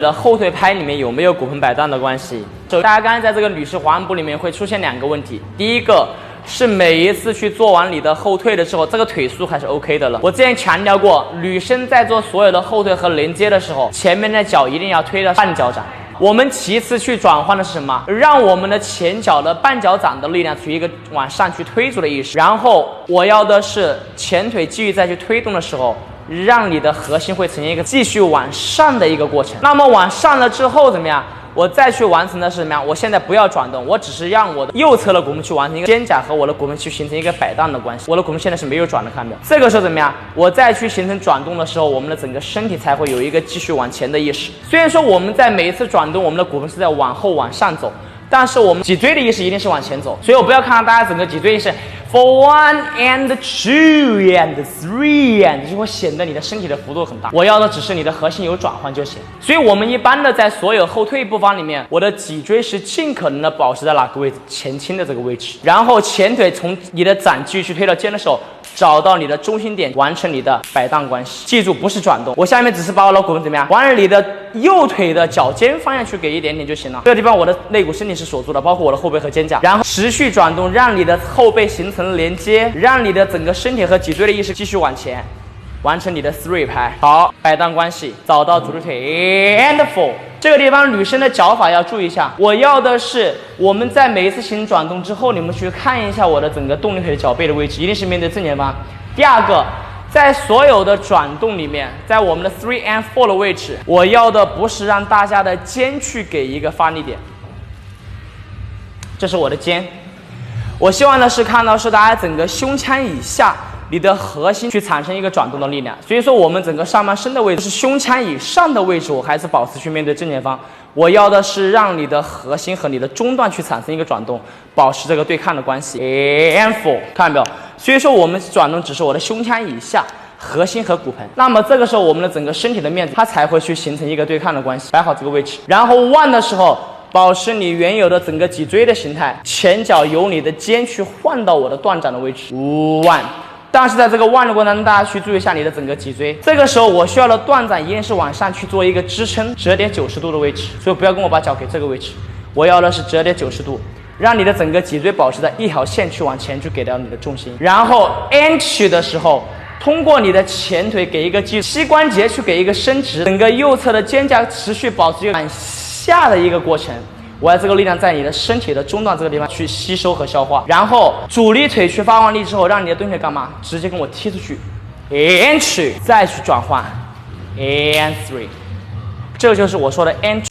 的后腿拍里面有没有骨盆摆荡的关系？大家刚才在这个女士滑鞍步里面会出现2个问题，第一个是每一次去做完你的后退的时候，这个腿速还是 OK 的了。我之前强调过，女生在做所有的后退和连接的时候，前面的脚一定要推到半脚掌。我们其次去转换的是什么？让我们的前脚的半脚掌的力量处于一个往上去推住的意识，然后我要的是前腿继续再去推动的时候，让你的核心会呈现一个继续往上的一个过程。那么往上了之后怎么样？我再去完成的是什么样？我现在不要转动，我只是让我的右侧的骨盆去完成一个肩胛和我的骨盆去形成一个摆荡的关系。我的骨盆现在是没有转的，看到没有？这个时候怎么样？我再去形成转动的时候，我们的整个身体才会有一个继续往前的意识。虽然说我们在每一次转动，我们的骨盆是在往后往上走，但是我们脊椎的意识一定是往前走。所以我不要看到大家整个脊椎意识 for 1 and 2 and 3 and 就会显得你的身体的幅度很大。我要的只是你的核心有转换就行。所以我们一般的在所有后退步方里面，我的脊椎是尽可能的保持在哪个位置？前倾的这个位置。然后前腿从你的掌继续推到肩的时候，找到你的中心点，完成你的摆荡关系。记住，不是转动。我下面只是把我的骨盆怎么样，往你的右腿的脚尖方向去给一点点就行了。这个地方我的肋骨身体是锁住的，包括我的后背和肩胛。然后持续转动，让你的后背形成连接，让你的整个身体和脊椎的意识继续往前，完成你的 3 拍。好，摆荡关系，找到主力腿 and 4。这个地方女生的脚法要注意一下，我要的是我们在每一次行转动之后，你们去看一下我的整个动力腿的脚背的位置，一定是面对正前方。第二个，在所有的转动里面，在我们的3 and 4的位置，我要的不是让大家的肩去给一个发力点，这是我的肩。我希望的是看到是大家整个胸腔以下，你的核心去产生一个转动的力量。所以说我们整个上半身的位置是胸腔以上的位置，我还是保持去面对正前方。我要的是让你的核心和你的中段去产生一个转动，保持这个对抗的关系。and 4，看到没有？所以说我们转动只是我的胸腔以下，核心和骨盆。那么这个时候我们的整个身体的面积，它才会去形成一个对抗的关系。摆好这个位置，然后1的时候，保持你原有的整个脊椎的形态，前脚由你的肩去换到我的断掌的位置。1，但是在这个1的过程中，大家去注意一下你的整个脊椎。这个时候我需要的断掌一定是往上去做一个支撑，折叠90度的位置。所以不要跟我把脚给这个位置，我要的是折叠90度，让你的整个脊椎保持在一条线去往前去给到你的重心。然后 inch 的时候，通过你的前腿给一个击，膝关节去给一个伸直，整个右侧的肩胛持续保持一个往下的一个过程。我要这个力量在你的身体的中段这个地方去吸收和消化，然后主力腿去发完力之后，让你的蹲腿干嘛？直接跟我踢出去 ，inch 再去转换 ，and 3，这就是我说的 inch。